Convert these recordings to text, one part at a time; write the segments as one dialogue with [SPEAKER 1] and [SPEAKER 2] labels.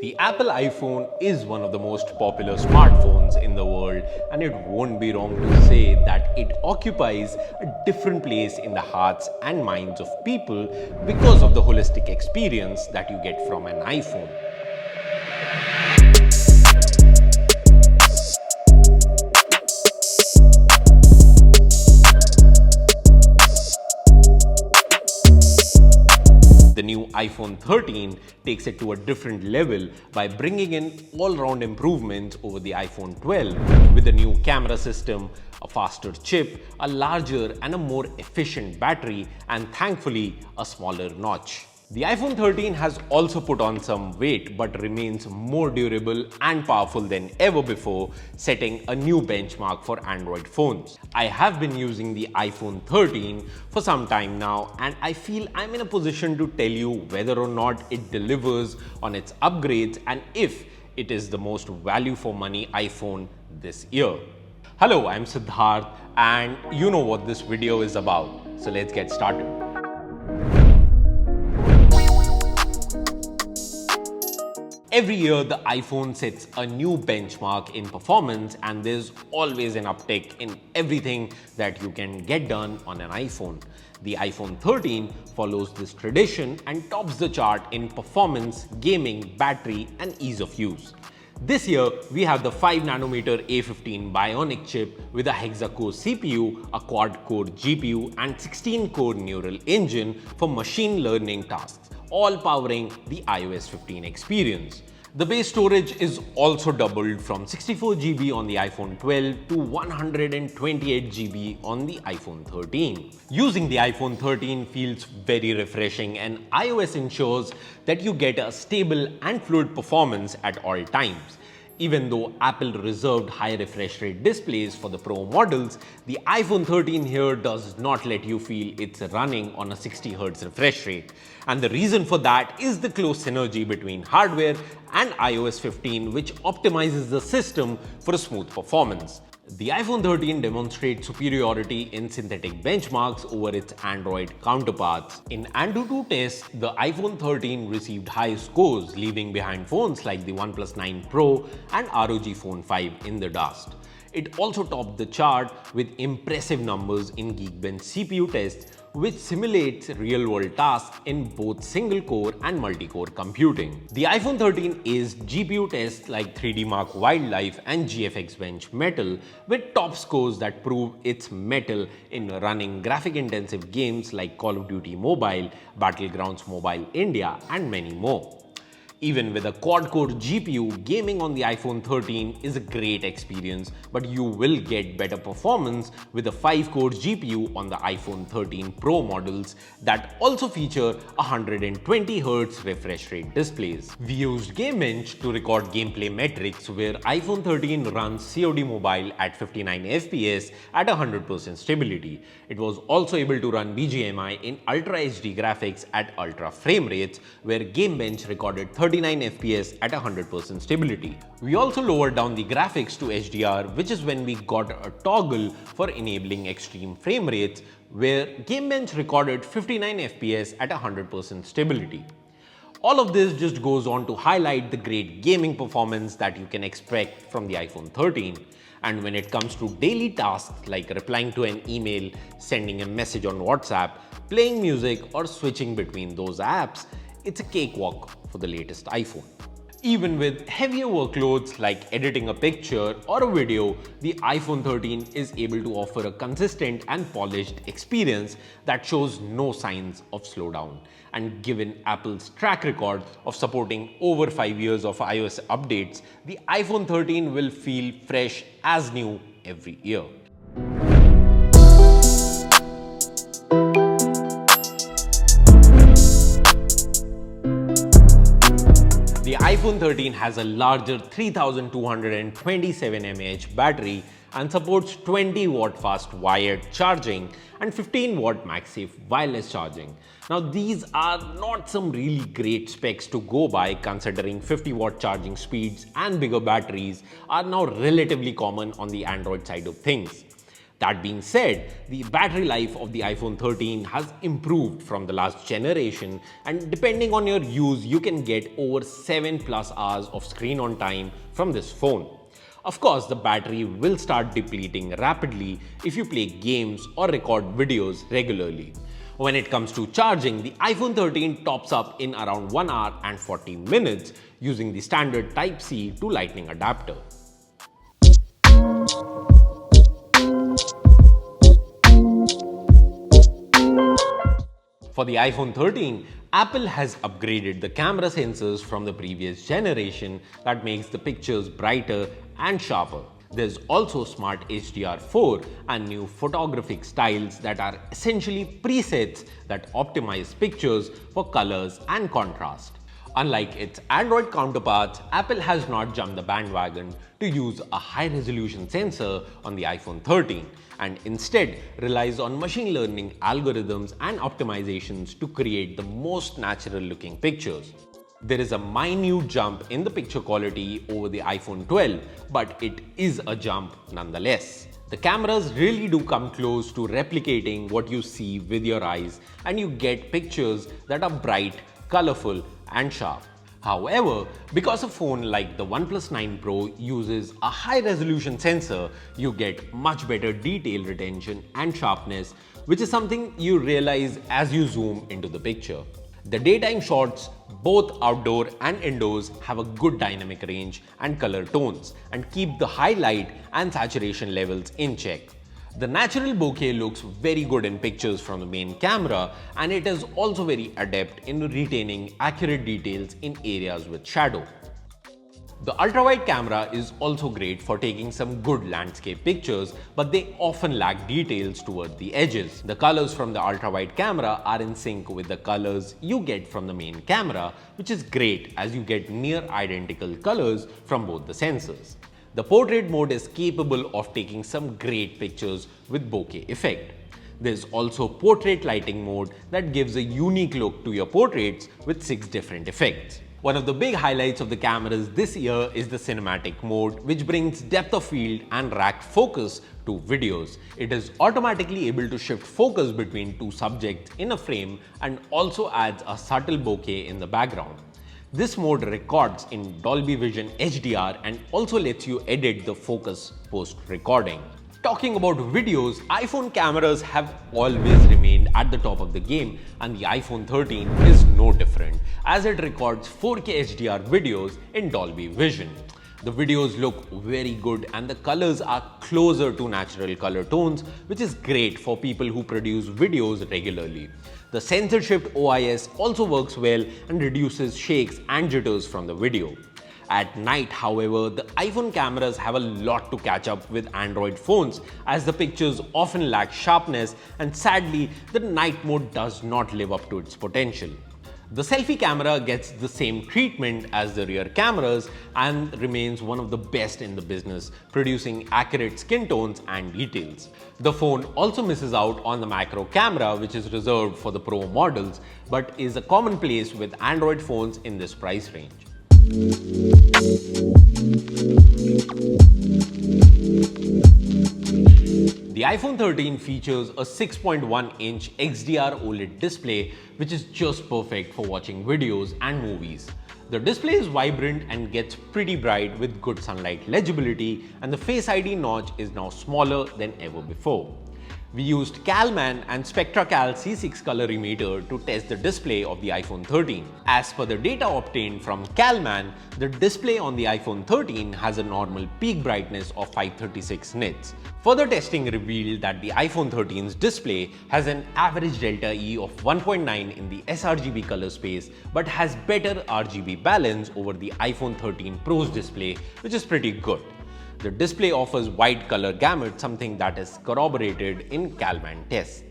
[SPEAKER 1] The Apple iPhone is one of the most popular smartphones in the world, and it won't be wrong to say that it occupies a different place in the hearts and minds of people because of the holistic experience that you get from an iPhone. The new iPhone 13 takes it to a different level by bringing in all-round improvements over the iPhone 12 with a new camera system, a faster chip, a larger and a more efficient battery, and thankfully a smaller notch. The iPhone 13 has also put on some weight but remains more durable and powerful than ever before, setting a new benchmark for Android phones. I have been using the iPhone 13 for some time now, and I feel I'm in a position to tell you whether or not it delivers on its upgrades and if it is the most value for money iPhone this year. Hello, I'm Siddharth, and you know what this video is about, so let's get started. Every year, the iPhone sets a new benchmark in performance, and there's always an uptick in everything that you can get done on an iPhone. The iPhone 13 follows this tradition and tops the chart in performance, gaming, battery, and ease of use. This year, we have the 5nm A15 Bionic chip with a hexa-core CPU, a quad-core GPU, and 16-core neural engine for machine learning tasks, all powering the iOS 15 experience. The base storage is also doubled from 64GB on the iPhone 12 to 128GB on the iPhone 13. Using the iPhone 13 feels very refreshing, and iOS ensures that you get a stable and fluid performance at all times. Even though Apple reserved high refresh rate displays for the Pro models, the iPhone 13 here does not let you feel it's running on a 60Hz refresh rate. And the reason for that is the close synergy between hardware and iOS 15, which optimizes the system for a smooth performance. The iPhone 13 demonstrates superiority in synthetic benchmarks over its Android counterparts. In AnTuTu tests, the iPhone 13 received high scores, leaving behind phones like the OnePlus 9 Pro and ROG Phone 5 in the dust. It also topped the chart with impressive numbers in Geekbench CPU tests, which simulates real-world tasks in both single-core and multi-core computing. The iPhone 13 is GPU tests like 3D Mark Wildlife and GFX Bench Metal, with top scores that prove its mettle in running graphic-intensive games like Call of Duty Mobile, Battlegrounds Mobile India, and many more. Even with a quad-core GPU, gaming on the iPhone 13 is a great experience, but you will get better performance with a 5-core GPU on the iPhone 13 Pro models that also feature 120Hz refresh rate displays. We used Gamebench to record gameplay metrics where iPhone 13 runs COD Mobile at 59 FPS at 100% stability. It was also able to run BGMI in Ultra HD graphics at ultra frame rates, where Gamebench recorded 39 FPS at 100% stability. We also lowered down the graphics to HDR, which is when we got a toggle for enabling extreme frame rates, where Gamebench recorded 59 FPS at 100% stability. All of this just goes on to highlight the great gaming performance that you can expect from the iPhone 13. And when it comes to daily tasks like replying to an email, sending a message on WhatsApp, playing music, or switching between those apps, it's a cakewalk for the latest iPhone. Even with heavier workloads like editing a picture or a video, the iPhone 13 is able to offer a consistent and polished experience that shows no signs of slowdown. And given Apple's track record of supporting over 5 years of iOS updates, the iPhone 13 will feel fresh as new every year. The iPhone 13 has a larger 3227 mAh battery and supports 20W fast wired charging and 15W MagSafe wireless charging. Now, these are not some really great specs to go by, considering 50W charging speeds and bigger batteries are now relatively common on the Android side of things. That being said, the battery life of the iPhone 13 has improved from the last generation, and depending on your use, you can get over 7+ hours of screen on time from this phone. Of course, the battery will start depleting rapidly if you play games or record videos regularly. When it comes to charging, the iPhone 13 tops up in around 1 hour and 40 minutes using the standard Type-C to Lightning adapter. For the iPhone 13, Apple has upgraded the camera sensors from the previous generation that makes the pictures brighter and sharper. There's also smart HDR4 and new photographic styles that are essentially presets that optimize pictures for colors and contrast. Unlike its Android counterparts, Apple has not jumped the bandwagon to use a high-resolution sensor on the iPhone 13 and instead relies on machine learning algorithms and optimizations to create the most natural-looking pictures. There is a minute jump in the picture quality over the iPhone 12, but it is a jump nonetheless. The cameras really do come close to replicating what you see with your eyes, and you get pictures that are bright, colorful, and sharp. However, because a phone like the OnePlus 9 Pro uses a high-resolution sensor, you get much better detail retention and sharpness, which is something you realize as you zoom into the picture. The daytime shots, both outdoor and indoors, have a good dynamic range and color tones and keep the highlight and saturation levels in check. The natural bokeh looks very good in pictures from the main camera, and it is also very adept in retaining accurate details in areas with shadow. The ultra-wide camera is also great for taking some good landscape pictures, but they often lack details toward the edges. The colors from the ultra-wide camera are in sync with the colors you get from the main camera, which is great as you get near identical colors from both the sensors. The portrait mode is capable of taking some great pictures with bokeh effect. There's also portrait lighting mode that gives a unique look to your portraits with 6 different effects. One of the big highlights of the cameras this year is the cinematic mode, which brings depth of field and rack focus to videos. It is automatically able to shift focus between 2 subjects in a frame and also adds a subtle bokeh in the background. This mode records in Dolby Vision HDR and also lets you edit the focus post-recording. Talking about videos, iPhone cameras have always remained at the top of the game, and the iPhone 13 is no different as it records 4K HDR videos in Dolby Vision. The videos look very good and the colors are closer to natural color tones, which is great for people who produce videos regularly. The sensor-shift OIS also works well and reduces shakes and jitters from the video. At night, however, the iPhone cameras have a lot to catch up with Android phones as the pictures often lack sharpness, and sadly, the night mode does not live up to its potential. The selfie camera gets the same treatment as the rear cameras and remains one of the best in the business, producing accurate skin tones and details. The phone also misses out on the macro camera, which is reserved for the Pro models, but is a commonplace with Android phones in this price range. The iPhone 13 features a 6.1-inch XDR OLED display, which is just perfect for watching videos and movies. The display is vibrant and gets pretty bright with good sunlight legibility, and the Face ID notch is now smaller than ever before. We used Calman and SpectraCal C6 colorimeter to test the display of the iPhone 13. As per the data obtained from Calman, the display on the iPhone 13 has a normal peak brightness of 536 nits. Further testing revealed that the iPhone 13's display has an average delta E of 1.9 in the sRGB color space, but has better RGB balance over the iPhone 13 Pro's display, which is pretty good. The display offers wide color gamut, something that is corroborated in Calman tests.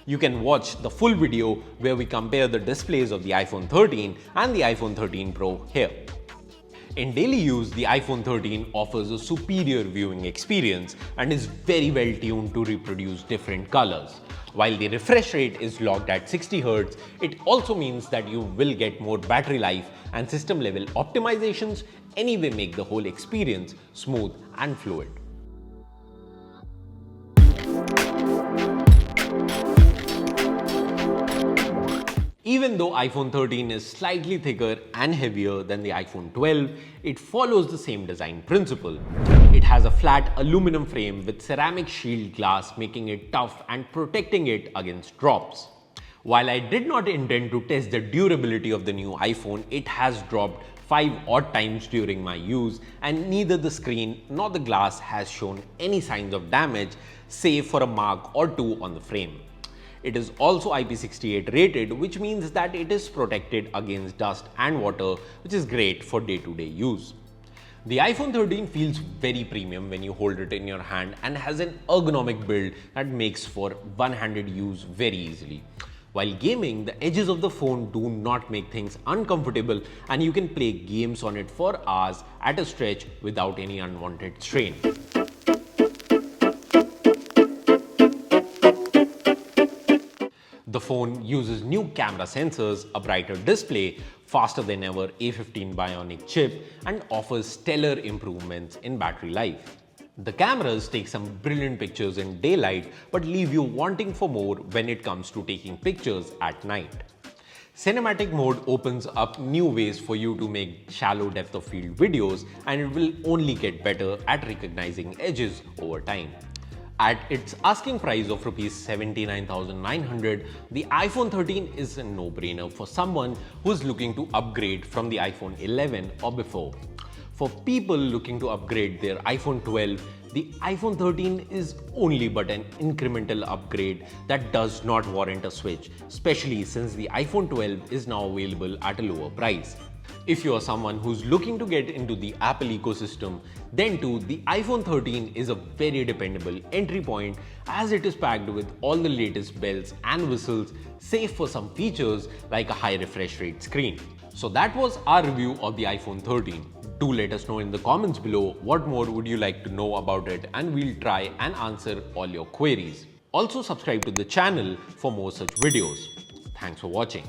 [SPEAKER 1] You can watch the full video where we compare the displays of the iPhone 13 and the iPhone 13 Pro here. In daily use, the iPhone 13 offers a superior viewing experience and is very well tuned to reproduce different colors. While the refresh rate is locked at 60 Hz, it also means that you will get more battery life, and system level optimizations anyway make the whole experience smooth and fluid. Even though iPhone 13 is slightly thicker and heavier than the iPhone 12, it follows the same design principle. It has a flat aluminum frame with ceramic shield glass, making it tough and protecting it against drops. While I did not intend to test the durability of the new iPhone, it has dropped 5 odd times during my use, and neither the screen nor the glass has shown any signs of damage, save for a mark or two on the frame. It is also IP68 rated, which means that it is protected against dust and water, which is great for day-to-day use. The iPhone 13 feels very premium when you hold it in your hand and has an ergonomic build that makes for one-handed use very easily. While gaming, the edges of the phone do not make things uncomfortable, and you can play games on it for hours at a stretch without any unwanted strain. The phone uses new camera sensors, a brighter display, faster than ever A15 Bionic chip, and offers stellar improvements in battery life. The cameras take some brilliant pictures in daylight but leave you wanting for more when it comes to taking pictures at night. Cinematic mode opens up new ways for you to make shallow depth of field videos, and it will only get better at recognizing edges over time. At its asking price of Rs 79,900, the iPhone 13 is a no-brainer for someone who is looking to upgrade from the iPhone 11 or before. For people looking to upgrade their iPhone 12, the iPhone 13 is only but an incremental upgrade that does not warrant a switch, especially since the iPhone 12 is now available at a lower price. If you are someone who's looking to get into the Apple ecosystem, then too the iPhone 13 is a very dependable entry point, as it is packed with all the latest bells and whistles, save for some features like a high refresh rate screen. So that was our review of the iPhone 13. Do let us know in the comments below what more would you like to know about it, and we'll try and answer all your queries. Also subscribe to the channel for more such videos. Thanks for watching.